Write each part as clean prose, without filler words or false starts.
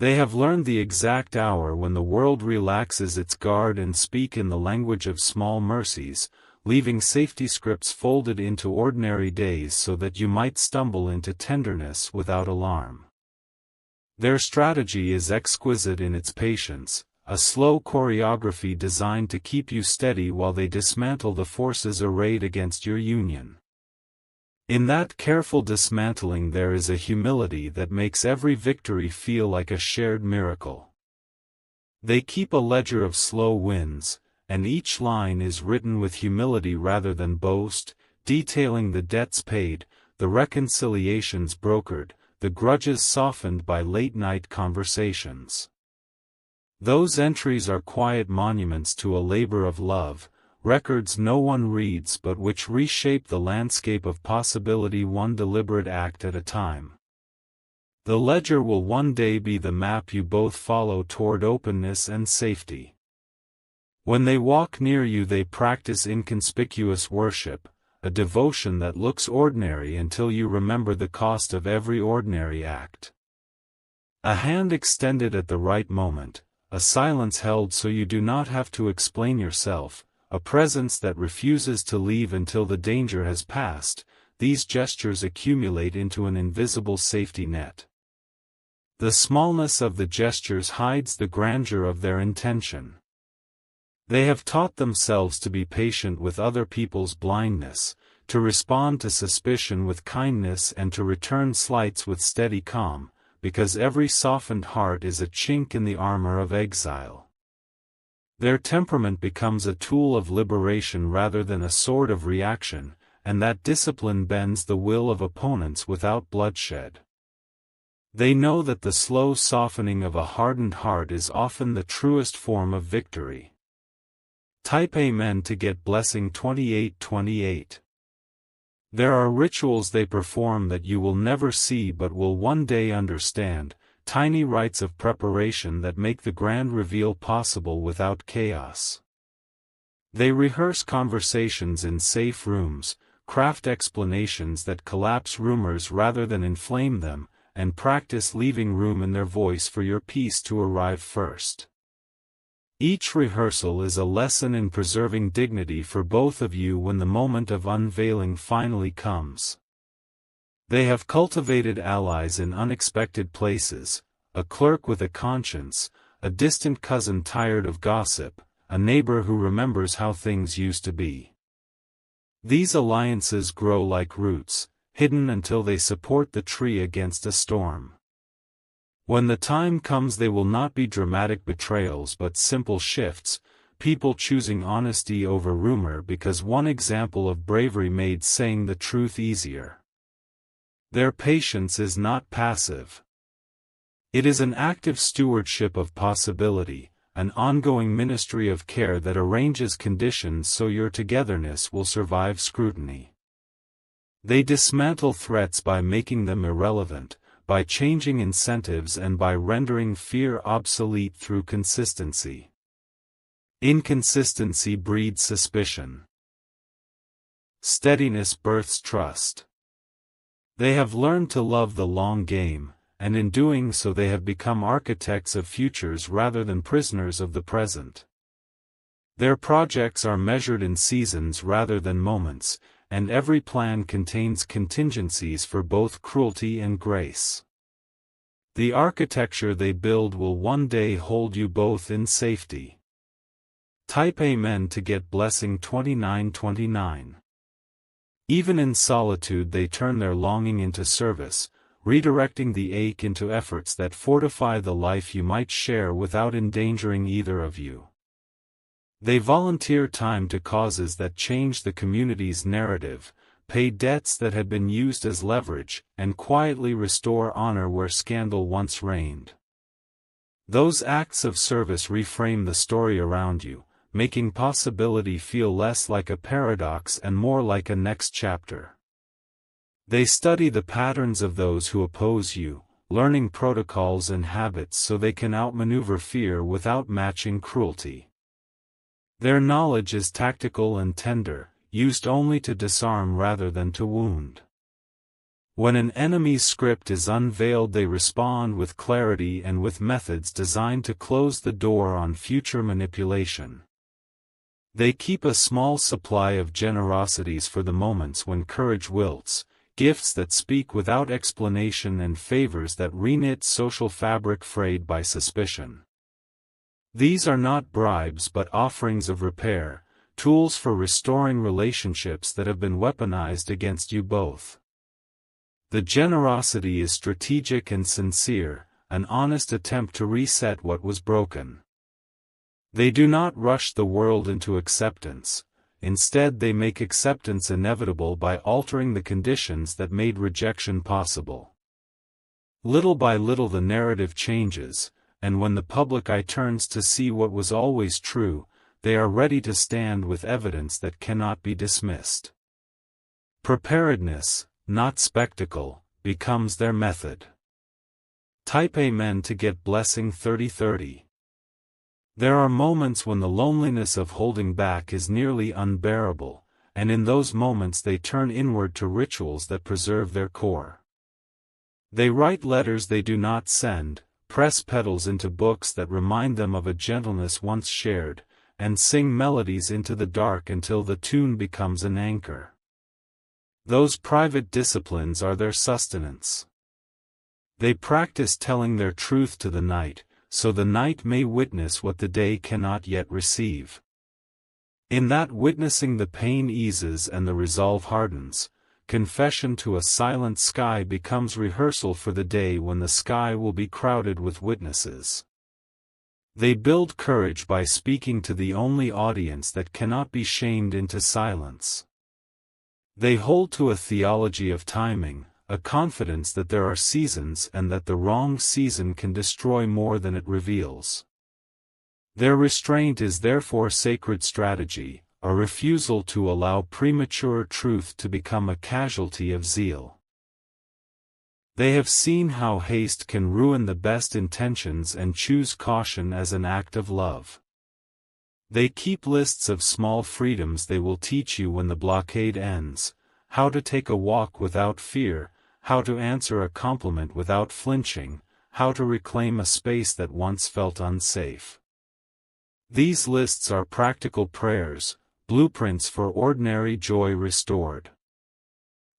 They have learned the exact hour when the world relaxes its guard and speak in the language of small mercies, leaving safety scripts folded into ordinary days so that you might stumble into tenderness without alarm. Their strategy is exquisite in its patience, a slow choreography designed to keep you steady while they dismantle the forces arrayed against your union. In that careful dismantling there is a humility that makes every victory feel like a shared miracle. They keep a ledger of slow wins, and each line is written with humility rather than boast, detailing the debts paid, the reconciliations brokered, the grudges softened by late-night conversations. Those entries are quiet monuments to a labor of love, records no one reads but which reshape the landscape of possibility one deliberate act at a time. The ledger will one day be the map you both follow toward openness and safety. When they walk near you they practice inconspicuous worship, a devotion that looks ordinary until you remember the cost of every ordinary act. A hand extended at the right moment, a silence held so you do not have to explain yourself, a presence that refuses to leave until the danger has passed, these gestures accumulate into an invisible safety net. The smallness of the gestures hides the grandeur of their intention. They have taught themselves to be patient with other people's blindness, to respond to suspicion with kindness and to return slights with steady calm, because every softened heart is a chink in the armor of exile. Their temperament becomes a tool of liberation rather than a sword of reaction, and that discipline bends the will of opponents without bloodshed. They know that the slow softening of a hardened heart is often the truest form of victory. Type Amen to get blessing 2828. There are rituals they perform that you will never see but will one day understand, tiny rites of preparation that make the grand reveal possible without chaos. They rehearse conversations in safe rooms, craft explanations that collapse rumors rather than inflame them, and practice leaving room in their voice for your piece to arrive first. Each rehearsal is a lesson in preserving dignity for both of you when the moment of unveiling finally comes. They have cultivated allies in unexpected places, a clerk with a conscience, a distant cousin tired of gossip, a neighbor who remembers how things used to be. These alliances grow like roots, hidden until they support the tree against a storm. When the time comes they will not be dramatic betrayals but simple shifts, people choosing honesty over rumor because one example of bravery made saying the truth easier. Their patience is not passive. It is an active stewardship of possibility, an ongoing ministry of care that arranges conditions so your togetherness will survive scrutiny. They dismantle threats by making them irrelevant, by changing incentives and by rendering fear obsolete through consistency. Inconsistency breeds suspicion. Steadiness births trust. They have learned to love the long game, and in doing so they have become architects of futures rather than prisoners of the present. Their projects are measured in seasons rather than moments, and every plan contains contingencies for both cruelty and grace. The architecture they build will one day hold you both in safety. Type Amen to get blessing 2929. Even in solitude they turn their longing into service, redirecting the ache into efforts that fortify the life you might share without endangering either of you. They volunteer time to causes that change the community's narrative, pay debts that had been used as leverage, and quietly restore honor where scandal once reigned. Those acts of service reframe the story around you, making possibility feel less like a paradox and more like a next chapter. They study the patterns of those who oppose you, learning protocols and habits so they can outmaneuver fear without matching cruelty. Their knowledge is tactical and tender, used only to disarm rather than to wound. When an enemy's script is unveiled, they respond with clarity and with methods designed to close the door on future manipulation. They keep a small supply of generosities for the moments when courage wilts, gifts that speak without explanation and favors that reknit social fabric frayed by suspicion. These are not bribes but offerings of repair, tools for restoring relationships that have been weaponized against you both. The generosity is strategic and sincere, an honest attempt to reset what was broken. They do not rush the world into acceptance, instead they make acceptance inevitable by altering the conditions that made rejection possible. Little by little the narrative changes, and when the public eye turns to see what was always true, they are ready to stand with evidence that cannot be dismissed. Preparedness, not spectacle, becomes their method. Type Amen to get blessing 3030. There are moments when the loneliness of holding back is nearly unbearable, and in those moments they turn inward to rituals that preserve their core. They write letters they do not send, press petals into books that remind them of a gentleness once shared, and sing melodies into the dark until the tune becomes an anchor. Those private disciplines are their sustenance. They practice telling their truth to the night, so the night may witness what the day cannot yet receive. In that witnessing the pain eases and the resolve hardens. Confession to a silent sky becomes rehearsal for the day when the sky will be crowded with witnesses. They build courage by speaking to the only audience that cannot be shamed into silence. They hold to a theology of timing, a confidence that there are seasons and that the wrong season can destroy more than it reveals. Their restraint is therefore sacred strategy, a refusal to allow premature truth to become a casualty of zeal. They have seen how haste can ruin the best intentions and choose caution as an act of love. They keep lists of small freedoms they will teach you when the blockade ends, how to take a walk without fear, how to answer a compliment without flinching, how to reclaim a space that once felt unsafe. These lists are practical prayers, blueprints for ordinary joy restored.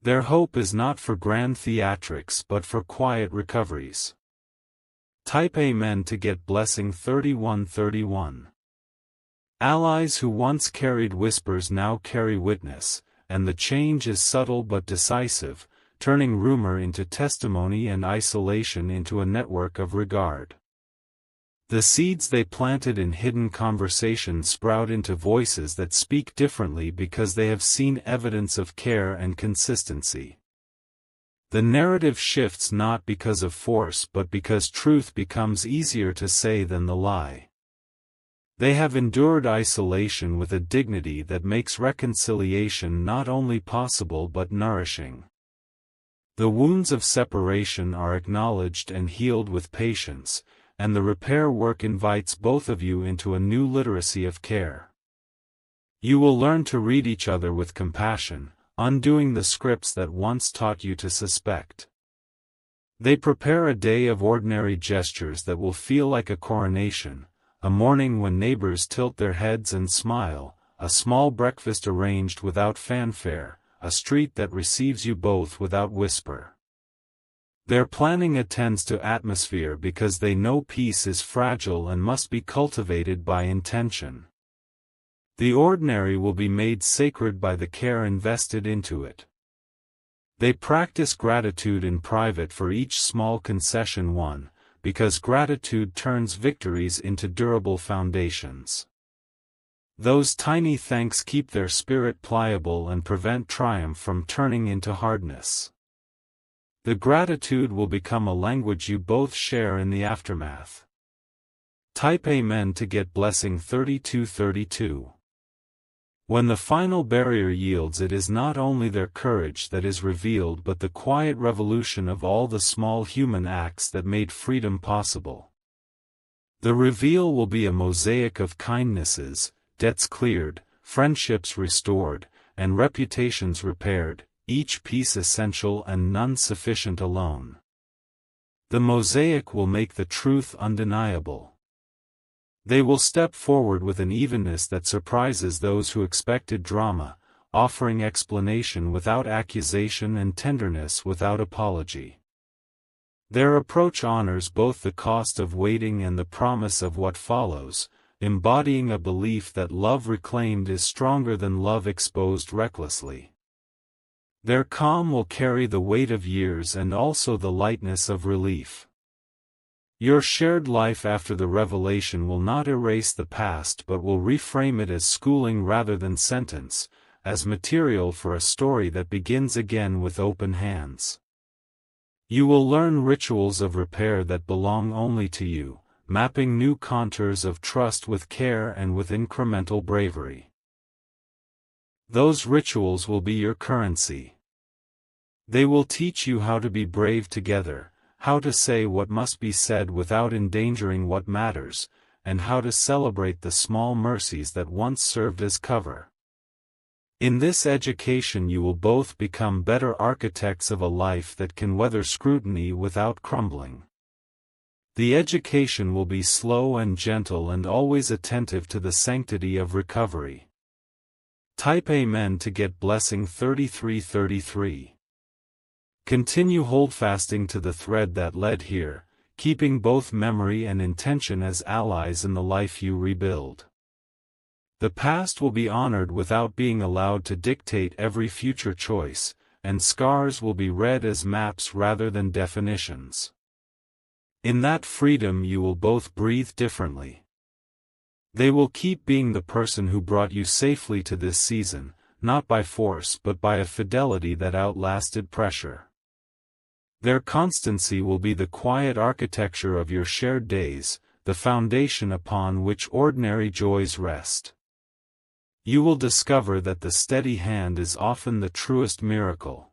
Their hope is not for grand theatrics but for quiet recoveries. Type Amen to get blessing 3131. Allies who once carried whispers now carry witness, and the change is subtle but decisive, turning rumor into testimony and isolation into a network of regard. The seeds they planted in hidden conversations sprout into voices that speak differently because they have seen evidence of care and consistency. The narrative shifts not because of force but because truth becomes easier to say than the lie. They have endured isolation with a dignity that makes reconciliation not only possible but nourishing. The wounds of separation are acknowledged and healed with patience, and the repair work invites both of you into a new literacy of care. You will learn to read each other with compassion, undoing the scripts that once taught you to suspect. They prepare a day of ordinary gestures that will feel like a coronation, a morning when neighbors tilt their heads and smile, a small breakfast arranged without fanfare, a street that receives you both without whisper. Their planning attends to atmosphere because they know peace is fragile and must be cultivated by intention. The ordinary will be made sacred by the care invested into it. They practice gratitude in private for each small concession won, because gratitude turns victories into durable foundations. Those tiny thanks keep their spirit pliable and prevent triumph from turning into hardness. The gratitude will become a language you both share in the aftermath. Type Amen to get blessing 3232. When the final barrier yields, it is not only their courage that is revealed but the quiet revolution of all the small human acts that made freedom possible. The reveal will be a mosaic of kindnesses, debts cleared, friendships restored, and reputations repaired, each piece essential and none sufficient alone. The mosaic will make the truth undeniable. They will step forward with an evenness that surprises those who expected drama, offering explanation without accusation and tenderness without apology. Their approach honors both the cost of waiting and the promise of what follows, embodying a belief that love reclaimed is stronger than love exposed recklessly. Their calm will carry the weight of years and also the lightness of relief. Your shared life after the revelation will not erase the past but will reframe it as schooling rather than sentence, as material for a story that begins again with open hands. You will learn rituals of repair that belong only to you, mapping new contours of trust with care and with incremental bravery. Those rituals will be your currency. They will teach you how to be brave together, how to say what must be said without endangering what matters, and how to celebrate the small mercies that once served as cover. In this education you will both become better architects of a life that can weather scrutiny without crumbling. The education will be slow and gentle and always attentive to the sanctity of recovery. Type Amen to get blessing 3333. Continue holdfasting to the thread that led here, keeping both memory and intention as allies in the life you rebuild. The past will be honored without being allowed to dictate every future choice, and scars will be read as maps rather than definitions. In that freedom you will both breathe differently. They will keep being the person who brought you safely to this season, not by force but by a fidelity that outlasted pressure. Their constancy will be the quiet architecture of your shared days, the foundation upon which ordinary joys rest. You will discover that the steady hand is often the truest miracle.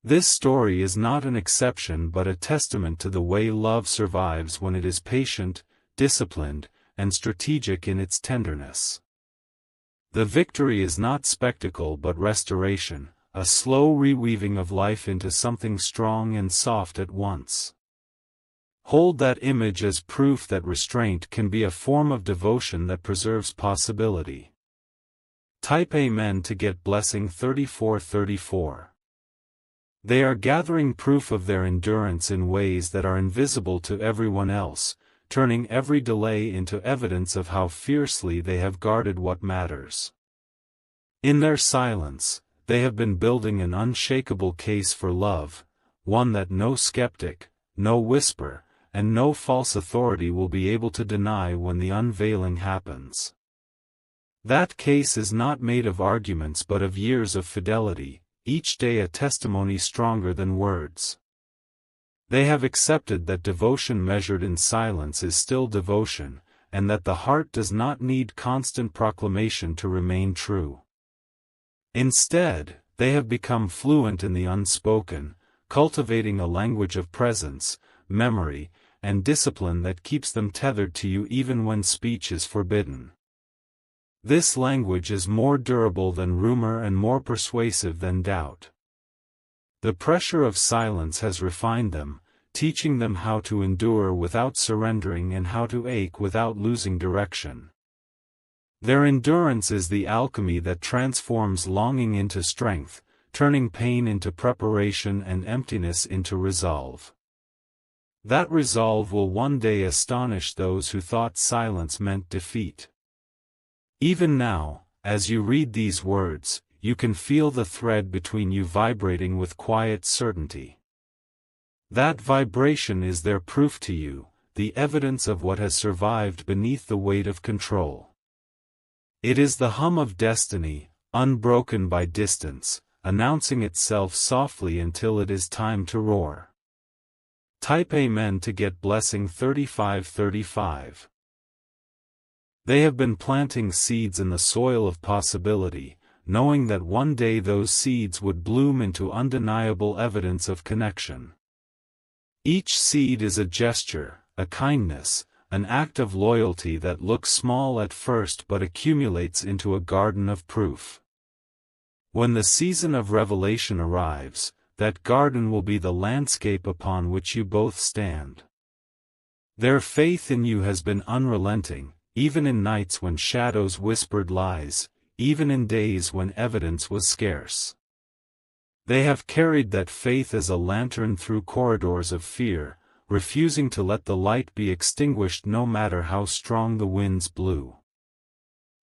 This story is not an exception but a testament to the way love survives when it is patient, disciplined, and strategic in its tenderness. The victory is not spectacle but restoration, a slow reweaving of life into something strong and soft at once. Hold that image as proof that restraint can be a form of devotion that preserves possibility. Type Amen to get blessing 3434. They are gathering proof of their endurance in ways that are invisible to everyone else, turning every delay into evidence of how fiercely they have guarded what matters. In their silence, they have been building an unshakable case for love, one that no skeptic, no whisper, and no false authority will be able to deny when the unveiling happens. That case is not made of arguments but of years of fidelity, each day a testimony stronger than words. They have accepted that devotion measured in silence is still devotion, and that the heart does not need constant proclamation to remain true. Instead, they have become fluent in the unspoken, cultivating a language of presence, memory, and discipline that keeps them tethered to you even when speech is forbidden. This language is more durable than rumor and more persuasive than doubt. The pressure of silence has refined them, teaching them how to endure without surrendering and how to ache without losing direction. Their endurance is the alchemy that transforms longing into strength, turning pain into preparation and emptiness into resolve. That resolve will one day astonish those who thought silence meant defeat. Even now, as you read these words, you can feel the thread between you vibrating with quiet certainty. That vibration is their proof to you, the evidence of what has survived beneath the weight of control. It is the hum of destiny, unbroken by distance, announcing itself softly until it is time to roar. Type Amen to get blessing 3535. They have been planting seeds in the soil of possibility, knowing that one day those seeds would bloom into undeniable evidence of connection. Each seed is a gesture, a kindness, an act of loyalty that looks small at first but accumulates into a garden of proof. When the season of revelation arrives, that garden will be the landscape upon which you both stand. Their faith in you has been unrelenting, even in nights when shadows whispered lies, even in days when evidence was scarce. They have carried that faith as a lantern through corridors of fear, refusing to let the light be extinguished no matter how strong the winds blew.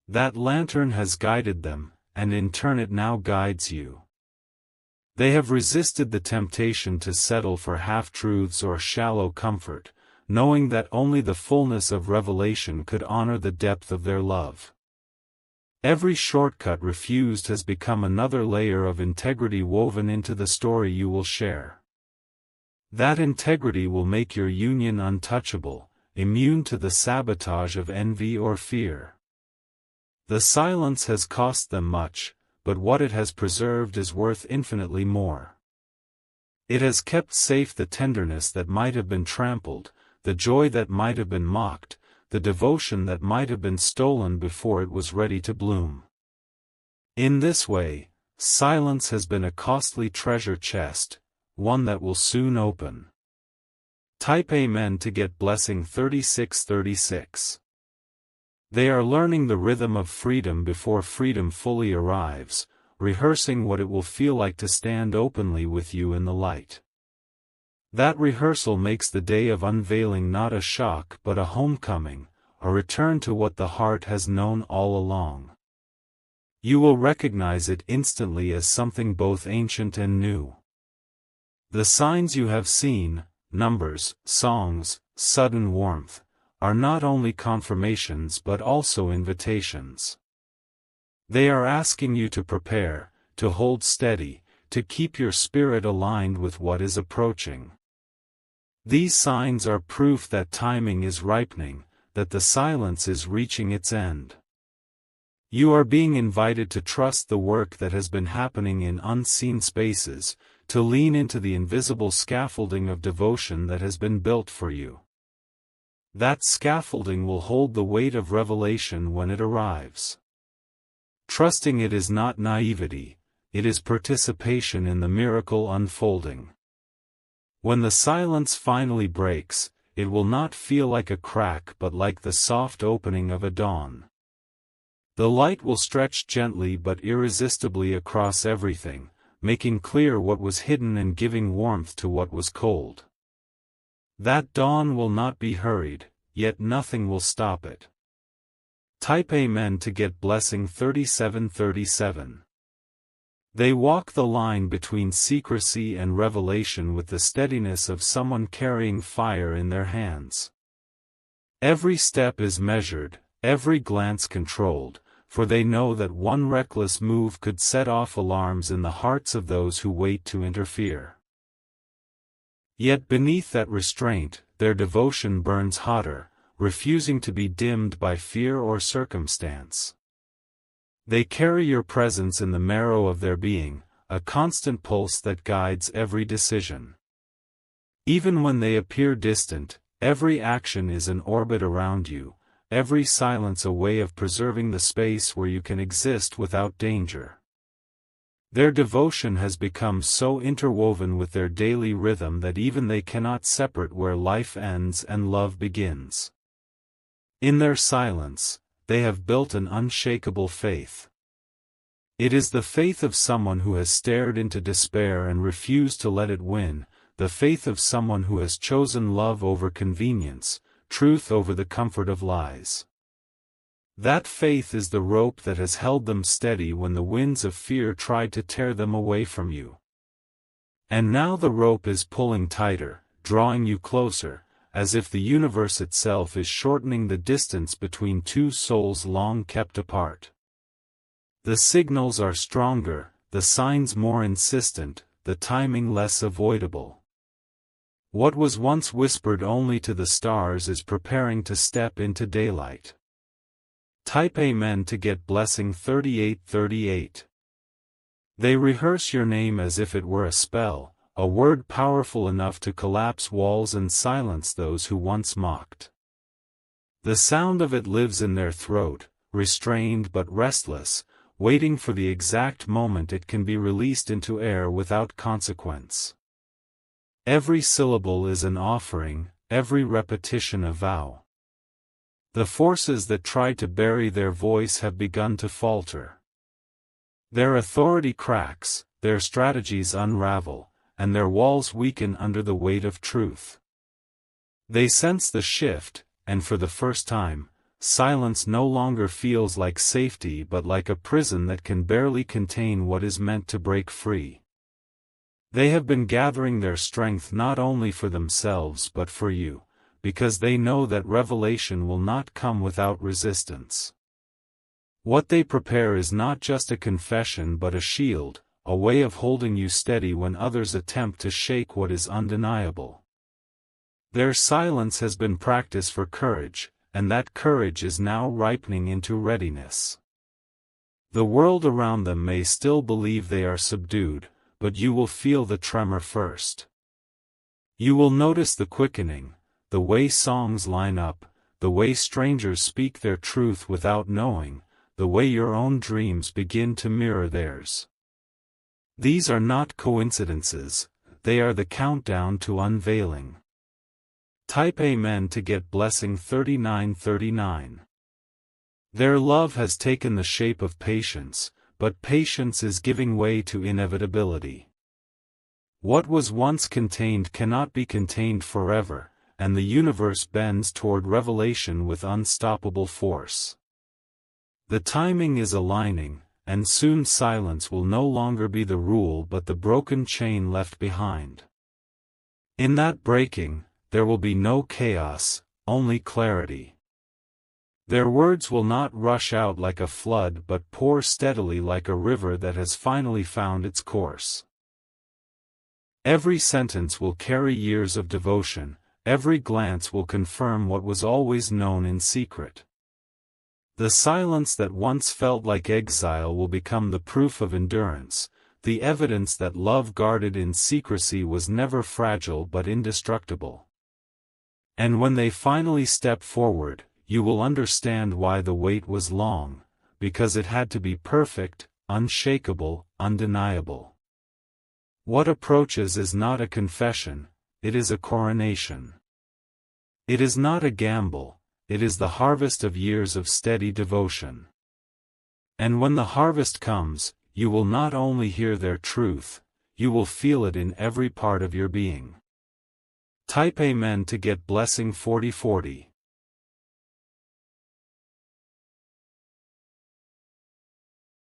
That lantern has guided them, and in turn it now guides you. They have resisted the temptation to settle for half-truths or shallow comfort, knowing that only the fullness of revelation could honor the depth of their love. Every shortcut refused has become another layer of integrity woven into the story you will share. That integrity will make your union untouchable, immune to the sabotage of envy or fear. The silence has cost them much, but what it has preserved is worth infinitely more. It has kept safe the tenderness that might have been trampled, the joy that might have been mocked, the devotion that might have been stolen before it was ready to bloom. In this way, silence has been a costly treasure chest, one that will soon open. Type Amen to get blessing 3636. They are learning the rhythm of freedom before freedom fully arrives, rehearsing what it will feel like to stand openly with you in the light. That rehearsal makes the day of unveiling not a shock but a homecoming, a return to what the heart has known all along. You will recognize it instantly as something both ancient and new. The signs you have seen, numbers, songs, sudden warmth, are not only confirmations but also invitations. They are asking you to prepare, to hold steady, to keep your spirit aligned with what is approaching. These signs are proof that timing is ripening, that the silence is reaching its end. You are being invited to trust the work that has been happening in unseen spaces, to lean into the invisible scaffolding of devotion that has been built for you. That scaffolding will hold the weight of revelation when it arrives. Trusting it is not naivety, it is participation in the miracle unfolding. When the silence finally breaks, it will not feel like a crack but like the soft opening of a dawn. The light will stretch gently but irresistibly across everything, making clear what was hidden and giving warmth to what was cold. That dawn will not be hurried, yet nothing will stop it. Type Amen to get blessing 3737. They walk the line between secrecy and revelation with the steadiness of someone carrying fire in their hands. Every step is measured, every glance controlled, for they know that one reckless move could set off alarms in the hearts of those who wait to interfere. Yet beneath that restraint, their devotion burns hotter, refusing to be dimmed by fear or circumstance. They carry your presence in the marrow of their being, a constant pulse that guides every decision. Even when they appear distant, every action is an orbit around you, every silence a way of preserving the space where you can exist without danger. Their devotion has become so interwoven with their daily rhythm that even they cannot separate where life ends and love begins. In their silence, they have built an unshakable faith. It is the faith of someone who has stared into despair and refused to let it win, the faith of someone who has chosen love over convenience, truth over the comfort of lies. That faith is the rope that has held them steady when the winds of fear tried to tear them away from you. And now the rope is pulling tighter, drawing you closer, as if the universe itself is shortening the distance between two souls long kept apart. The signals are stronger, the signs more insistent, the timing less avoidable. What was once whispered only to the stars is preparing to step into daylight. Type Amen to get blessing 3838. They rehearse your name as if it were a spell, a word powerful enough to collapse walls and silence those who once mocked. The sound of it lives in their throat, restrained but restless, waiting for the exact moment it can be released into air without consequence. Every syllable is an offering, every repetition a vow. The forces that tried to bury their voice have begun to falter. Their authority cracks, their strategies unravel, and their walls weaken under the weight of truth. They sense the shift, and for the first time, silence no longer feels like safety but like a prison that can barely contain what is meant to break free. They have been gathering their strength not only for themselves but for you, because they know that revelation will not come without resistance. What they prepare is not just a confession but a shield, a way of holding you steady when others attempt to shake what is undeniable. Their silence has been practice for courage, and that courage is now ripening into readiness. The world around them may still believe they are subdued, but you will feel the tremor first. You will notice the quickening, the way songs line up, the way strangers speak their truth without knowing, the way your own dreams begin to mirror theirs. These are not coincidences, they are the countdown to unveiling. Type Amen to get blessing 3939. Their love has taken the shape of patience, but patience is giving way to inevitability. What was once contained cannot be contained forever, and the universe bends toward revelation with unstoppable force. The timing is aligning, and soon silence will no longer be the rule but the broken chain left behind. In that breaking, there will be no chaos, only clarity. Their words will not rush out like a flood but pour steadily like a river that has finally found its course. Every sentence will carry years of devotion, every glance will confirm what was always known in secret. The silence that once felt like exile will become the proof of endurance, the evidence that love guarded in secrecy was never fragile but indestructible. And when they finally step forward, you will understand why the wait was long, because it had to be perfect, unshakable, undeniable. What approaches is not a confession, it is a coronation. It is not a gamble, it is the harvest of years of steady devotion. And when the harvest comes, you will not only hear their truth, you will feel it in every part of your being. Type Amen to get blessing 4040.